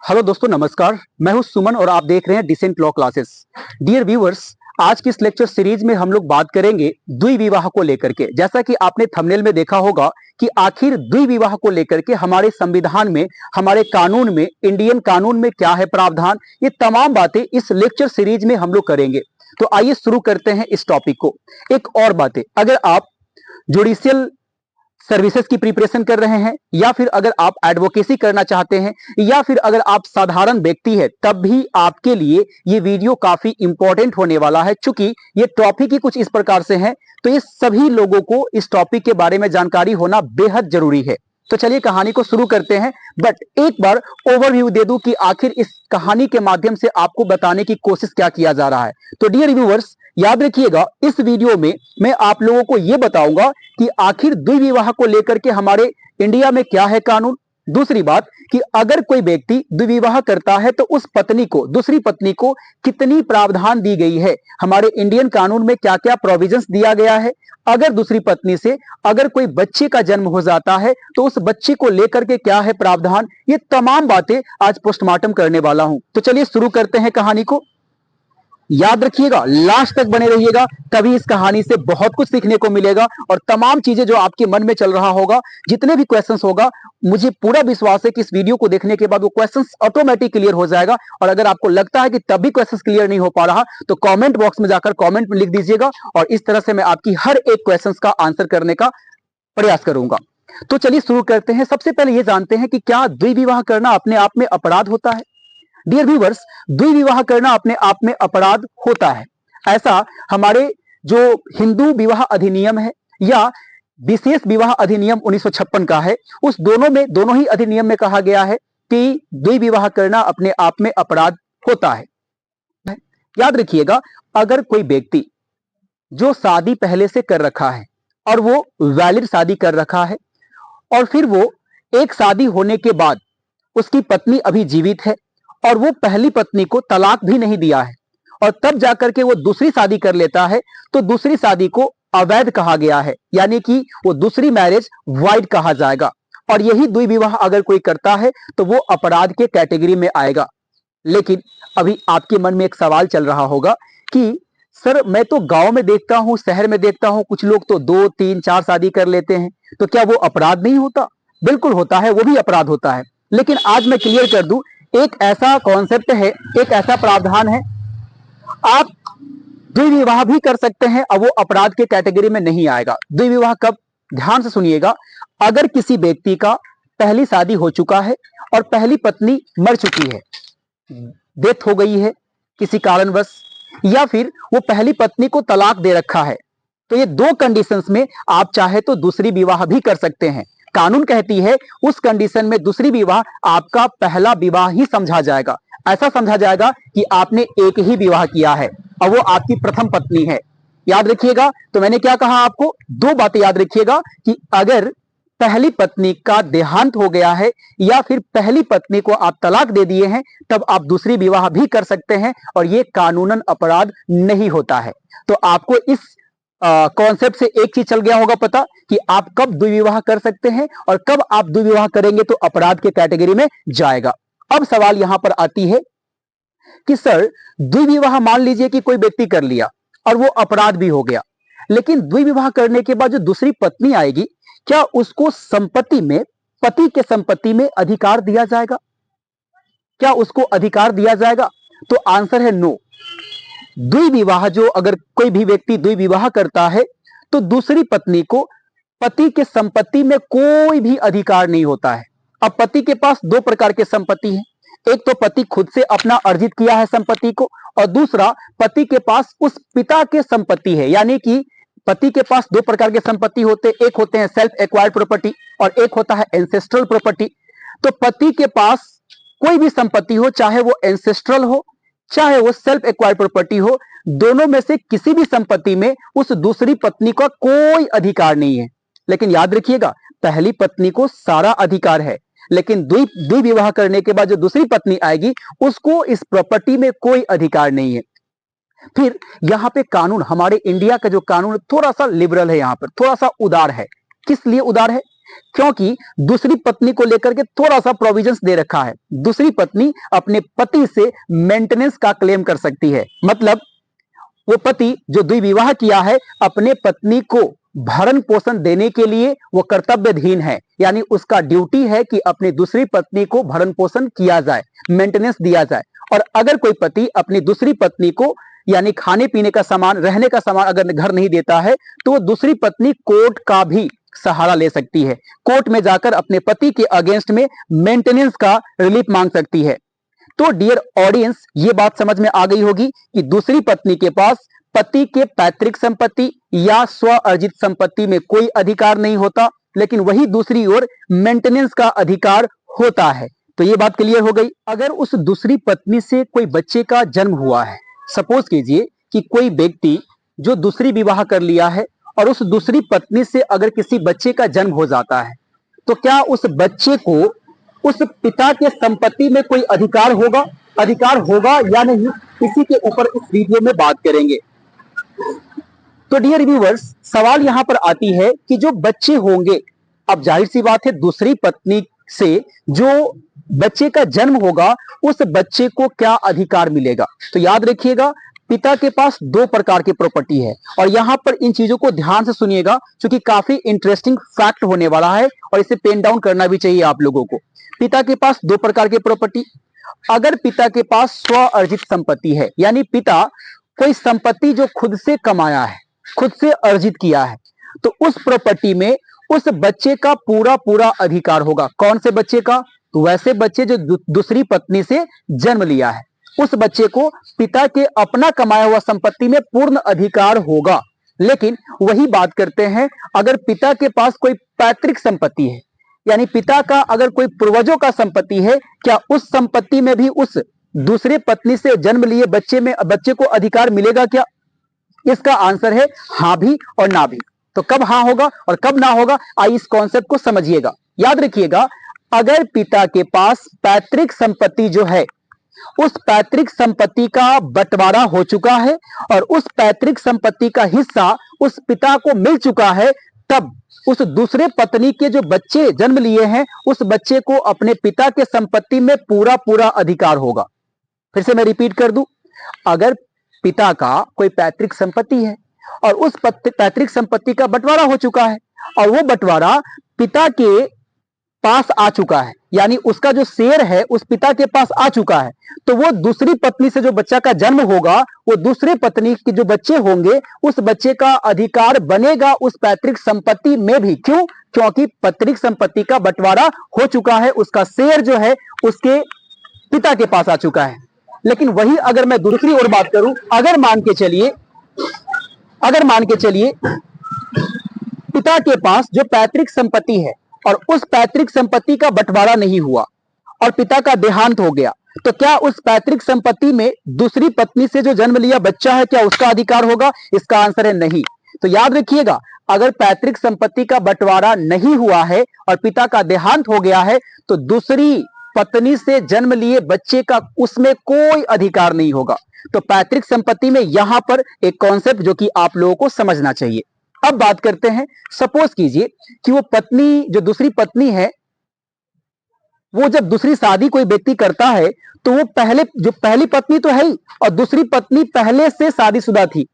Hello दोस्तों, नमस्कार। मैं हूं सुमन और आप देख रहे हैं decent law classes. Dear viewers, आज की इस लेक्चर सीरीज में हम लोग बात करेंगे द्विविवाह को लेकर के। जैसा कि आपने थंबनेल में देखा होगा कि आखिर द्विविवाह को लेकर के हमारे संविधान में, हमारे कानून में, इंडियन कानून में क्या है प्रावधान, ये तमाम बातें इस लेक्चर सीरीज में हम लोग करेंगे। तो आइए शुरू करते हैं इस टॉपिक को। एक और बातें, अगर आप जुडिशियल सर्विसेज की प्रिपरेशन कर रहे हैं, या फिर अगर आप एडवोकेसी करना चाहते हैं, या फिर अगर आप साधारण व्यक्ति हैं, तब भी आपके लिए ये वीडियो काफी इंपॉर्टेंट होने वाला है। चूंकि ये टॉपिक ही कुछ इस प्रकार से है, तो ये सभी लोगों को इस टॉपिक के बारे में जानकारी होना बेहद जरूरी है। तो चलिए कहानी को शुरू करते हैं, बट एक बार ओवरव्यू दे दूं कि आखिर इस कहानी के माध्यम से आपको बताने की कोशिश क्या किया जा रहा है। तो डियर व्यूअर्स, याद रखिएगा, इस वीडियो में मैं आप लोगों को यह बताऊंगा कि आखिर द्विविवाह को लेकर के हमारे इंडिया में क्या है कानून। दूसरी बात कि अगर कोई व्यक्ति द्विविवाह करता है तो उस पत्नी को, दूसरी पत्नी को कितनी प्रावधान दी गई है, हमारे इंडियन कानून में क्या क्या प्रोविजंस दिया गया है। अगर दूसरी पत्नी से अगर कोई बच्चे का जन्म हो जाता है तो उस बच्चे को लेकर के क्या है प्रावधान, ये तमाम बातें आज पोस्टमार्टम करने वाला हूं। तो चलिए शुरू करते हैं कहानी को। याद रखिएगा, लास्ट तक बने रहिएगा, तभी इस कहानी से बहुत कुछ सीखने को मिलेगा और तमाम चीजें जो आपके मन में चल रहा होगा, जितने भी क्वेश्चंस होगा, मुझे पूरा विश्वास है कि इस वीडियो को देखने के बाद वो क्वेश्चंस ऑटोमेटिक क्लियर हो जाएगा। और अगर आपको लगता है कि तब भी क्वेश्चंस क्लियर नहीं हो पा रहा, तो कमेंट बॉक्स में जाकर कमेंट में लिख दीजिएगा और इस तरह से मैं आपकी हर एक क्वेश्चन का आंसर करने का प्रयास करूंगा। तो चलिए शुरू करते हैं। सबसे पहले ये जानते हैं कि क्या द्विविवाह करना अपने आप में अपराध होता है। डियर व्यूअर्स, द्विविवाह करना अपने आप में अपराध होता है। ऐसा हमारे जो हिंदू विवाह अधिनियम है या विशेष विवाह अधिनियम 1956 का है, उस दोनों ही अधिनियम में कहा गया है कि द्विविवाह करना अपने आप में अपराध होता है। याद रखिएगा, अगर कोई व्यक्ति जो शादी पहले से कर रखा है और वो वैलिड शादी कर रखा है, और फिर वो एक शादी होने के बाद उसकी पत्नी अभी जीवित है और वो पहली पत्नी को तलाक भी नहीं दिया है, और तब जाकर के वो दूसरी शादी कर लेता है, तो दूसरी शादी को अवैध कहा गया है, यानी कि वो दूसरी मैरिज वाइड कहा जाएगा। और यही द्विविवाह अगर कोई करता है तो वो अपराध के कैटेगरी में आएगा। लेकिन अभी आपके मन में एक सवाल चल रहा होगा कि सर, मैं तो गांव में देखता हूं, शहर में देखता हूं, कुछ लोग तो 2, 3, 4 शादी कर लेते हैं, तो क्या वो अपराध नहीं होता? बिल्कुल होता है, वो भी अपराध होता है। लेकिन आज मैं क्लियर कर दूं, एक ऐसा कॉन्सेप्ट है, एक ऐसा प्रावधान है, आप द्विविवाह भी कर सकते हैं और वो अपराध के कैटेगरी में नहीं आएगा। द्विविवाह कब? ध्यान से सुनिएगा, अगर किसी व्यक्ति का पहली शादी हो चुका है और पहली पत्नी मर चुकी है, डेथ हो गई है किसी कारणवश, या फिर वो पहली पत्नी को तलाक दे रखा है, तो ये दो कंडीशंस में आप चाहे तो दूसरी विवाह भी कर सकते हैं। कानून कहती है उस कंडीशन में दूसरी विवाह आपका पहला विवाह ही समझा जाएगा। ऐसा समझा जाएगा कि आपने एक ही विवाह किया है और वो आपकी प्रथम पत्नी है। याद रखिएगा, तो मैंने क्या कहा आपको, दो बातें याद रखिएगा कि अगर पहली पत्नी का देहांत हो गया है या फिर पहली पत्नी को आप तलाक दे दिए हैं, तब आप दूसरी विवाह भी कर सकते हैं और ये कानूनन अपराध नहीं होता है। तो आपको इस कॉन्सेप्ट से एक चीज चल गया होगा पता कि आप कब द्विविवाह कर सकते हैं और कब आप द्विविवाह करेंगे तो अपराध के कैटेगरी में जाएगा। अब सवाल यहां पर आती है कि सर, द्विविवाह मान लीजिए कि कोई व्यक्ति कर लिया और वो अपराध भी हो गया, लेकिन द्विविवाह करने के बाद जो दूसरी पत्नी आएगी, क्या उसको संपत्ति में, पति के संपत्ति में अधिकार दिया जाएगा? क्या उसको अधिकार दिया जाएगा? तो आंसर है नो। द्विविवाह, जो अगर कोई भी व्यक्ति द्विविवाह करता है तो दूसरी पत्नी को पति के संपत्ति में कोई भी अधिकार नहीं होता है। अब पति के पास दो प्रकार के संपत्ति हैं, एक तो पति खुद से अपना अर्जित किया है संपत्ति को, और दूसरा पति के पास उस पिता के संपत्ति है। यानी कि पति के पास दो प्रकार के संपत्ति होते हैं, एक होते हैं सेल्फ एक्वायर्ड प्रॉपर्टी और एक होता है एंसेस्ट्रल प्रॉपर्टी। तो पति के पास कोई भी संपत्ति हो, चाहे वो एंसेस्ट्रल हो चाहे वो सेल्फ एक्वायर्ड प्रॉपर्टी हो, दोनों में से किसी भी संपत्ति में उस दूसरी पत्नी का कोई अधिकार नहीं है। लेकिन याद रखिएगा, पहली पत्नी को सारा अधिकार है, लेकिन द्विविवाह करने के बाद जो दूसरी पत्नी आएगी उसको इस प्रॉपर्टी में कोई अधिकार नहीं है। फिर यहां पे कानून, हमारे इंडिया का जो कानून थोड़ा सा लिबरल है, यहां पर थोड़ा सा उदार है। किस लिए उदार है? क्योंकि दूसरी पत्नी को लेकर के थोड़ा सा प्रोविजंस दे रखा है। दूसरी पत्नी अपने पति से मेंटेनेंस का क्लेम कर सकती है। मतलब वो पति जो द्विविवाह किया है, अपने पत्नी को भरण पोषण देने के लिए वो कर्तव्यधीन है, यानी उसका ड्यूटी है कि अपनी दूसरी पत्नी को भरण पोषण किया जाए, मेंटेनेंस दिया जाए। और अगर कोई पति अपनी दूसरी पत्नी को यानी खाने पीने का सामान, रहने का सामान अगर घर नहीं देता है, तो वो दूसरी पत्नी कोर्ट का भी सहारा ले सकती है। कोर्ट में जाकर अपने पति के अगेंस्ट में मेंटेनेंस का रिलीफ मांग सकती है। तो डियर ऑडियंस, ये बात समझ में आ गई होगी कि दूसरी पत्नी के पास पति के पैतृक संपत्ति या स्व अर्जित संपत्ति में कोई अधिकार नहीं होता, लेकिन वही दूसरी ओर मेंटेनेंस का अधिकार होता है। तो ये बात क्लियर हो गई। अगर उस दूसरी पत्नी से कोई बच्चे का जन्म हुआ है, सपोज कीजिए कि कोई व्यक्ति जो दूसरी विवाह कर लिया है और उस दूसरी पत्नी से अगर किसी बच्चे का जन्म हो जाता है, तो क्या उस बच्चे को उस पिता के संपत्ति में कोई अधिकार होगा या नहीं, इसी के ऊपर इस वीडियो में बात करेंगे। तो डियर व्यूअर्स, सवाल यहां पर आती है कि जो बच्चे होंगे, अब जाहिर सी बात है दूसरी पत्नी से जो बच्चे का जन्म होगा, उस बच्चे को क्या अधिकार मिलेगा। तो याद रखिएगा, पिता के पास दो प्रकार की प्रॉपर्टी है और यहां पर इन चीजों को ध्यान से सुनिएगा, क्योंकि काफी इंटरेस्टिंग फैक्ट होने वाला है और इसे पेन डाउन करना भी चाहिए आप लोगों को। पिता के पास दो प्रकार की प्रॉपर्टी। अगर पिता के पास स्व अर्जित संपत्ति है, यानी पिता कोई संपत्ति जो खुद से कमाया है, खुद से अर्जित किया है, तो उस प्रॉपर्टी में उस बच्चे का पूरा अधिकार होगा। कौन से बच्चे का? तो वैसे बच्चे जो दूसरी पत्नी से जन्म लिया है, उस बच्चे को पिता के अपना कमाया हुआ संपत्ति में पूर्ण अधिकार होगा। लेकिन वही बात करते हैं, अगर पिता के पास कोई पैतृक संपत्ति है, यानी पिता का अगर कोई पूर्वजों का संपत्ति है, क्या उस संपत्ति में भी उस दूसरे पत्नी से जन्म लिए बच्चे को अधिकार मिलेगा क्या? इसका आंसर है हां भी और ना भी। तो कब हां होगा और कब ना होगा, आइए इस कॉन्सेप्ट को समझिएगा। याद रखिएगा, अगर पिता के पास पैतृक संपत्ति जो है, उस पैतृक संपत्ति का बंटवारा हो चुका है और उस पैतृक संपत्ति का हिस्सा उस पिता को मिल चुका है, तब उस दूसरे पत्नी के जो बच्चे जन्म लिए हैं, उस बच्चे को अपने पिता के संपत्ति में पूरा अधिकार होगा। फिर से मैं रिपीट कर दूं, अगर पिता का कोई पैतृक संपत्ति है और उस पैतृक संपत्ति का बंटवारा हो चुका है और वो बंटवारा पिता के पास आ चुका है, यानी उसका जो शेयर है उस पिता के पास आ चुका है, तो वो दूसरी पत्नी से जो बच्चा का जन्म होगा, वो दूसरे पत्नी के जो बच्चे होंगे, उस बच्चे का अधिकार बनेगा उस पैतृक संपत्ति में भी। क्यों? क्योंकि पैतृक संपत्ति का बंटवारा हो चुका है, उसका शेयर जो है उसके पिता के पास आ चुका है। लेकिन वही अगर मैं दूसरी ओर बात करूं, अगर मान के चलिए पिता के पास जो पैतृक संपत्ति है और उस पैतृक संपत्ति का बंटवारा नहीं हुआ और पिता का देहांत हो गया, तो क्या उस पैतृक संपत्ति में दूसरी पत्नी से जो जन्म लिया बच्चा है, क्या उसका अधिकार होगा? इसका आंसर है नहीं। तो याद रखिएगा, अगर पैतृक संपत्ति का बंटवारा नहीं हुआ है और पिता का देहांत हो गया है, तो दूसरी पत्नी से जन्म लिए बच्चे का उसमें कोई अधिकार नहीं होगा। तो पैतृक संपत्ति में यहां पर एक कॉन्सेप्ट जो कि आप लोगों को समझना चाहिए। अब बात करते हैं, सपोज कीजिए कि वो पत्नी जो दूसरी पत्नी है, वो जब दूसरी शादी कोई व्यक्ति करता है, तो वो पहली पत्नी तो है ही और दूसरी पत्नी पहले से शादीशुदा थी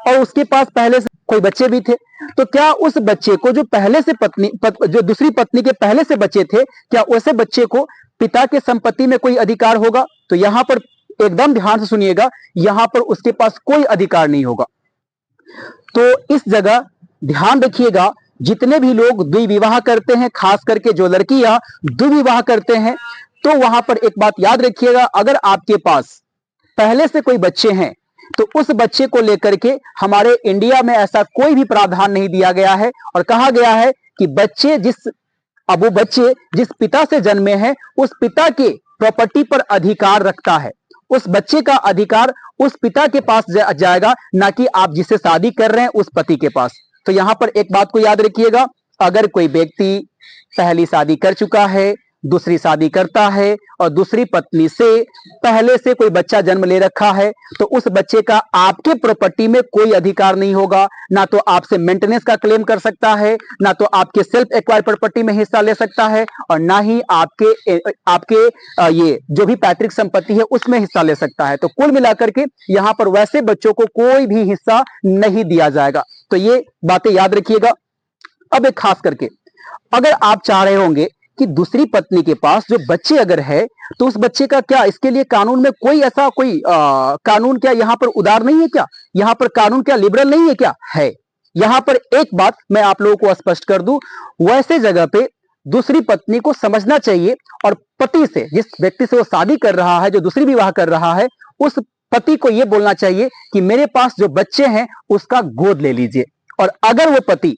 और उसके पास पहले से कोई बच्चे भी थे। तो क्या उस बच्चे को जो दूसरी पत्नी के पहले से बच्चे थे, क्या वैसे बच्चे को पिता के संपत्ति में कोई अधिकार होगा? तो यहां पर एकदम ध्यान से सुनिएगा, यहां पर उसके पास कोई अधिकार नहीं होगा। तो इस जगह ध्यान रखिएगा, जितने भी लोग द्विविवाह करते हैं, खास करके जो लड़कियां द्विविवाह करते हैं, तो वहां पर एक बात याद रखिएगा, अगर आपके पास पहले से कोई बच्चे हैं, तो उस बच्चे को लेकर के हमारे इंडिया में ऐसा कोई भी प्रावधान नहीं दिया गया है और कहा गया है कि वो बच्चे जिस पिता से जन्मे हैं, उस पिता के प्रॉपर्टी पर अधिकार रखता है। उस बच्चे का अधिकार उस पिता के पास जाएगा, ना कि आप जिससे शादी कर रहे हैं उस पति के पास। तो यहां पर एक बात को याद रखिएगा, अगर कोई व्यक्ति पहली शादी कर चुका है, दूसरी शादी करता है और दूसरी पत्नी से पहले से कोई बच्चा जन्म ले रखा है, तो उस बच्चे का आपके प्रॉपर्टी में कोई अधिकार नहीं होगा। ना तो आपसे मेंटेनेंस का क्लेम कर सकता है, ना तो आपके सेल्फ एक्वायर प्रॉपर्टी में हिस्सा ले सकता है, और ना ही आपके ये जो भी पैतृक संपत्ति है उसमें हिस्सा ले सकता है। तो कुल मिलाकर के यहां पर वैसे बच्चों को कोई भी हिस्सा नहीं दिया जाएगा। तो ये बातें याद रखिएगा। अब एक खास करके अगर आप चाह रहे होंगे कि दूसरी पत्नी के पास जो बच्चे अगर है तो उस बच्चे का क्या, इसके लिए कानून में कोई ऐसा कोई कानून क्या यहां पर उदार नहीं है क्या, यहां पर कानून क्या लिबरल नहीं है क्या? है। यहां पर एक बात मैं आप लोगों को स्पष्ट कर दूं, वैसे जगह पे दूसरी पत्नी को समझना चाहिए और पति से, जिस व्यक्ति से वो शादी कर रहा है, जो दूसरी विवाह कर रहा है, उस पति को यह बोलना चाहिए कि मेरे पास जो बच्चे हैं उसका गोद ले लीजिए। और अगर वो पति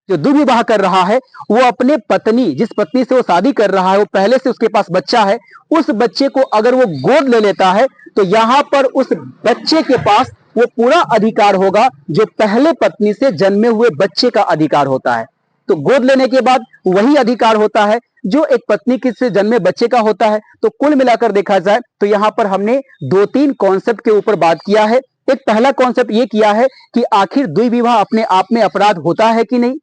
जो दुर्विवाह कर रहा है वो अपने पत्नी, जिस पत्नी से वो शादी कर रहा है, वो पहले से उसके पास बच्चा है, उस बच्चे को अगर वो गोद ले लेता है तो यहां पर उस बच्चे के पास वो पूरा अधिकार होगा जो पहले पत्नी से जन्मे हुए बच्चे का अधिकार होता है। तो गोद लेने के बाद वही अधिकार होता है जो एक पत्नी के से जन्मे बच्चे का होता है। तो कुल मिलाकर देखा जाए तो यहां पर हमने 2-3 कॉन्सेप्ट के ऊपर बात किया है। एक पहला कॉन्सेप्ट ये किया है कि आखिर द्विविवाह अपने आप में अपराध होता है कि नहीं।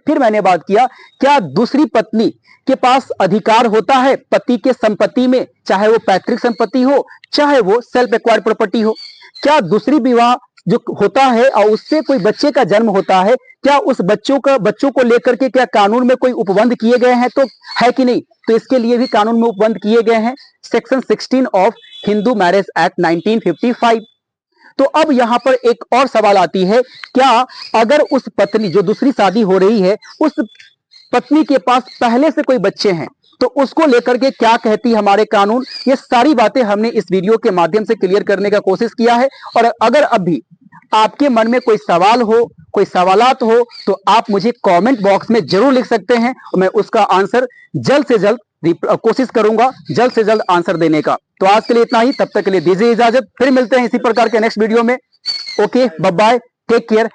फिर मैंने बात किया, क्या दूसरी पत्नी के पास अधिकार होता है पति के संपत्ति में, चाहे वो पैतृक संपत्ति हो, चाहे वो सेल्फ एक्वायर प्रॉपर्टी हो। क्या दूसरी विवाह जो होता है और उससे कोई बच्चे का जन्म होता है, क्या उस बच्चों को लेकर के क्या कानून में कोई उपबंध किए गए हैं, तो है कि नहीं? तो इसके लिए भी कानून में उपबंध किए गए हैं, section 16 of Hindu marriage act 1955। तो अब यहां पर एक और सवाल आती है, क्या अगर उस पत्नी जो दूसरी शादी हो रही है, उस पत्नी के पास पहले से कोई बच्चे हैं तो उसको लेकर के क्या कहती हमारे कानून? ये सारी बातें हमने इस वीडियो के माध्यम से क्लियर करने का कोशिश किया है। और अगर अभी आपके मन में कोई सवाल हो, कोई सवालात हो, तो आप मुझे कमेंट बॉक्स में जरूर लिख सकते हैं और मैं उसका आंसर जल्द से जल्द कोशिश करूंगा जल्द से जल्द आंसर देने का। तो आज के लिए इतना ही, तब तक के लिए दीजिए इजाजत, फिर मिलते हैं इसी प्रकार के नेक्स्ट वीडियो में। Okay, bye bye, take care.